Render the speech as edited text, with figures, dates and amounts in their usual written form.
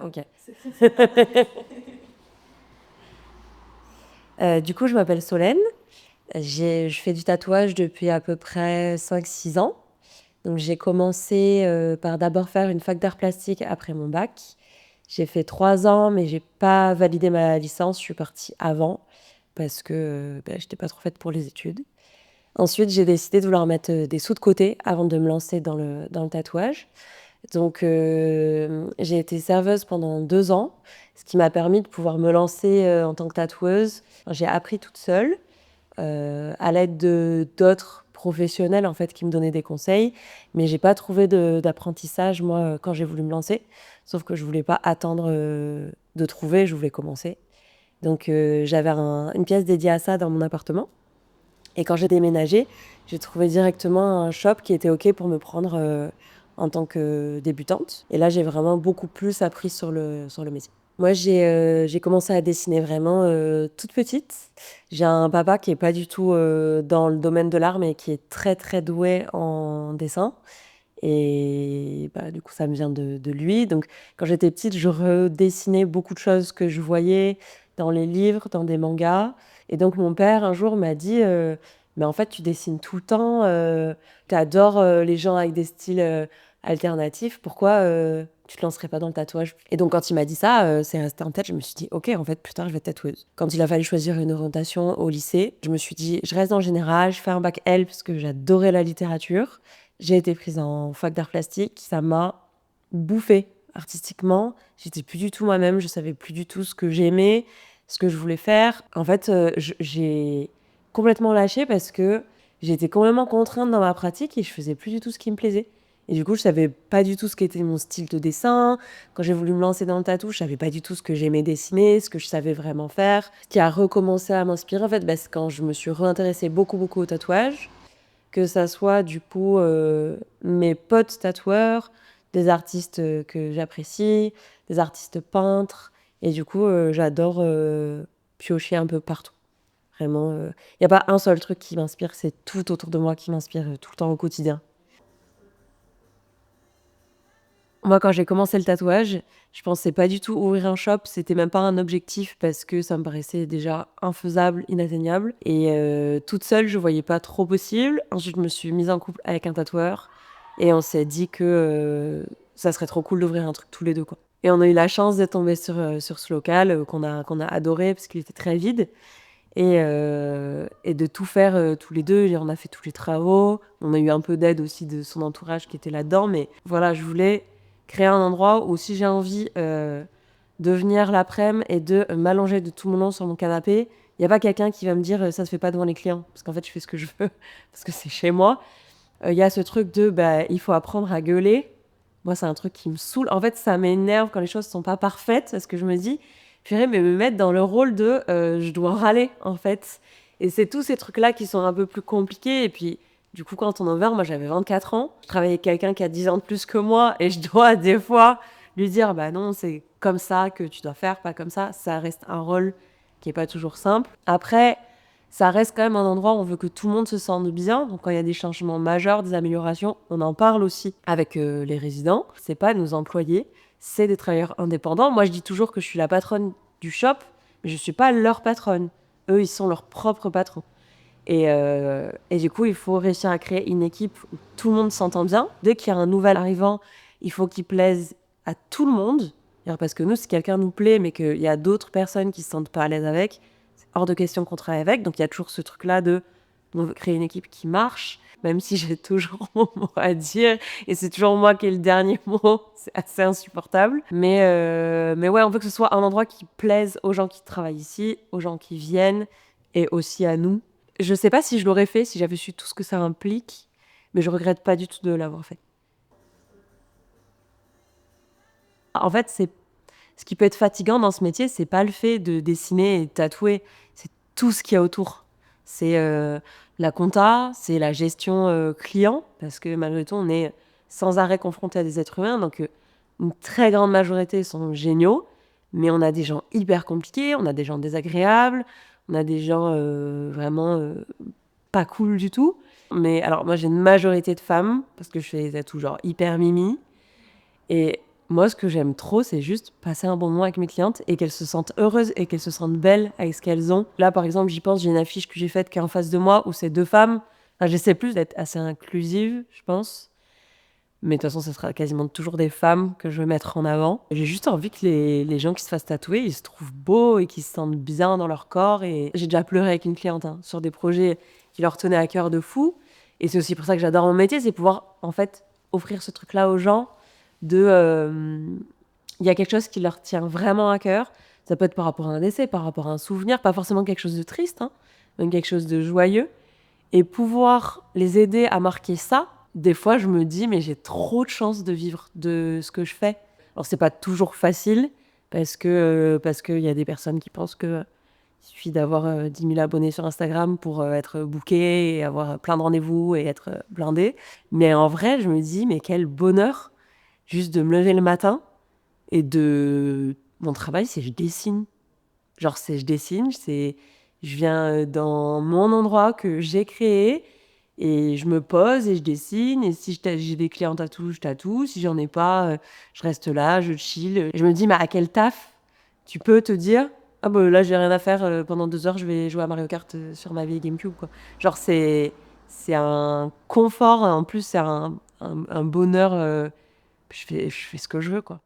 Ok. Du coup, je m'appelle Solène. Je fais du tatouage depuis à peu près 5-6 ans. Donc, j'ai commencé par d'abord faire une fac d'art plastique après mon bac. J'ai fait 3 ans, mais j'ai pas validé ma licence. Je suis partie avant parce que j'étais pas trop faite pour les études. Ensuite, j'ai décidé de vouloir mettre des sous de côté avant de me lancer dans le tatouage. Donc, j'ai été serveuse pendant 2 ans, ce qui m'a permis de pouvoir me lancer en tant que tatoueuse. Enfin, j'ai appris toute seule, à l'aide de d'autres professionnels en fait qui me donnaient des conseils, mais j'ai pas trouvé d'apprentissage moi quand j'ai voulu me lancer. Sauf que je voulais pas attendre de trouver, je voulais commencer. Donc, j'avais une pièce dédiée à ça dans mon appartement. Et quand j'ai déménagé, j'ai trouvé directement un shop qui était OK pour me prendre en tant que débutante. Et là, j'ai vraiment beaucoup plus appris sur le métier. Moi, j'ai commencé à dessiner vraiment toute petite. J'ai un papa qui est pas du tout dans le domaine de l'art, mais qui est très, très doué en dessin. Et du coup, ça me vient de lui. Donc, quand j'étais petite, je redessinais beaucoup de choses que je voyais dans les livres, dans des mangas. Et donc, mon père, un jour, m'a dit mais en fait, tu dessines tout le temps, tu adores les gens avec des styles alternatifs. Pourquoi tu te lancerais pas dans le tatouage? Et donc, quand il m'a dit ça, c'est resté en tête. Je me suis dit ok, en fait, plus tard, je vais être tatoueuse. Quand il a fallu choisir une orientation au lycée, je me suis dit je reste dans le général, je fais un bac L parce que j'adorais la littérature. J'ai été prise en fac d'art plastique, ça m'a bouffée artistiquement. J'étais plus du tout moi-même, je savais plus du tout ce que j'aimais, ce que je voulais faire. En fait, j'ai complètement lâché parce que j'étais complètement contrainte dans ma pratique et je faisais plus du tout ce qui me plaisait. Et du coup, je savais pas du tout ce qu'était mon style de dessin. Quand j'ai voulu me lancer dans le tatou, je savais pas du tout ce que j'aimais dessiner, ce que je savais vraiment faire. Ce qui a recommencé à m'inspirer, en fait, c'est quand je me suis réintéressée beaucoup, beaucoup au tatouage, que ça soit du coup mes potes tatoueurs, des artistes que j'apprécie, des artistes peintres. Et du coup, j'adore piocher un peu partout. Vraiment, il n'y a pas un seul truc qui m'inspire, c'est tout autour de moi qui m'inspire tout le temps au quotidien. Moi, quand j'ai commencé le tatouage, je pensais pas du tout ouvrir un shop. C'était même pas un objectif parce que ça me paraissait déjà infaisable, inatteignable. Et toute seule, je voyais pas trop possible. Ensuite, je me suis mise en couple avec un tatoueur et on s'est dit que ça serait trop cool d'ouvrir un truc tous les deux, quoi. Et on a eu la chance d'être tombés sur ce local qu'on a adoré parce qu'il était très vide. Et de tout faire tous les deux. On a fait tous les travaux. On a eu un peu d'aide aussi de son entourage qui était là-dedans. Mais voilà, je voulais créer un endroit où si j'ai envie de venir l'après-midi et de m'allonger de tout mon long sur mon canapé, il n'y a pas quelqu'un qui va me dire ça se fait pas devant les clients. Parce qu'en fait, je fais ce que je veux, parce que c'est chez moi. Il y a ce truc de il faut apprendre à gueuler. Moi, c'est un truc qui me saoule. En fait, ça m'énerve quand les choses sont pas parfaites, parce que je me dis, purée, mais me mettre dans le rôle de je dois râler, en fait. Et c'est tous ces trucs-là qui sont un peu plus compliqués. Et puis, du coup, quand on a ouvert, moi, j'avais 24 ans. Je travaillais avec quelqu'un qui a 10 ans de plus que moi. Et je dois, des fois, lui dire, bah non, c'est comme ça que tu dois faire, pas comme ça. Ça reste un rôle qui est pas toujours simple. Après, ça reste quand même un endroit où on veut que tout le monde se sente bien. Donc, quand il y a des changements majeurs, des améliorations, on en parle aussi avec les résidents. C'est pas nos employés, c'est des travailleurs indépendants. Moi, je dis toujours que je suis la patronne du shop, mais je suis pas leur patronne. Eux, ils sont leurs propres patrons. Et du coup, il faut réussir à créer une équipe où tout le monde s'entend bien. Dès qu'il y a un nouvel arrivant, il faut qu'il plaise à tout le monde. Parce que nous, si quelqu'un nous plaît, mais qu'il y a d'autres personnes qui se sentent pas à l'aise avec, c'est hors de question qu'on travaille avec. Donc, il y a toujours ce truc-là de on veut créer une équipe qui marche, même si j'ai toujours mon mot à dire. Et c'est toujours moi qui ai le dernier mot. C'est assez insupportable. Mais ouais, on veut que ce soit un endroit qui plaise aux gens qui travaillent ici, aux gens qui viennent et aussi à nous. Je sais pas si je l'aurais fait si j'avais su tout ce que ça implique, mais je regrette pas du tout de l'avoir fait. En fait, c'est ce qui peut être fatigant dans ce métier, c'est pas le fait de dessiner et de tatouer, c'est tout ce qu'il y a autour. C'est la compta, c'est la gestion client, parce que malgré tout, on est sans arrêt confronté à des êtres humains, donc une très grande majorité sont géniaux, mais on a des gens hyper compliqués, on a des gens désagréables, on a des gens vraiment pas cool du tout. Mais alors, moi, j'ai une majorité de femmes, parce que je fais des tatous genre hyper mimi. Et Moi, ce que j'aime trop, c'est juste passer un bon moment avec mes clientes et qu'elles se sentent heureuses et qu'elles se sentent belles avec ce qu'elles ont. Là, par exemple, j'y pense, j'ai une affiche que j'ai faite qui est en face de moi où c'est 2 femmes. Enfin, j'essaie plus d'être assez inclusive, je pense. Mais de toute façon, ce sera quasiment toujours des femmes que je vais mettre en avant. J'ai juste envie que les gens qui se fassent tatouer, ils se trouvent beaux et qu'ils se sentent bien dans leur corps. Et j'ai déjà pleuré avec une cliente sur des projets qui leur tenaient à cœur de fou. Et c'est aussi pour ça que j'adore mon métier, c'est pouvoir en fait offrir ce truc-là aux gens. Il y a quelque chose qui leur tient vraiment à cœur. Ça peut être par rapport à un décès, par rapport à un souvenir, pas forcément quelque chose de triste, même quelque chose de joyeux. Et pouvoir les aider à marquer ça, des fois, je me dis, mais j'ai trop de chance de vivre de ce que je fais. Alors, c'est pas toujours facile, parce qu'il y a des personnes qui pensent qu'il suffit d'avoir 10 000 abonnés sur Instagram pour être booké et avoir plein de rendez-vous et être blindé. Mais en vrai, je me dis, mais quel bonheur juste de me lever le matin et de... Mon travail, c'est je dessine. Genre, c'est je dessine, je viens dans mon endroit que j'ai créé et je me pose et je dessine. Et si j'ai des clients tatou, je tatoue. Si j'en ai pas, je reste là, je chill. Et je me dis, mais à quel taf tu peux te dire, ah bah là, j'ai rien à faire, pendant 2 heures, je vais jouer à Mario Kart sur ma vieille GameCube, quoi. Genre, c'est un confort, en plus, c'est un bonheur. Je fais ce que je veux, quoi.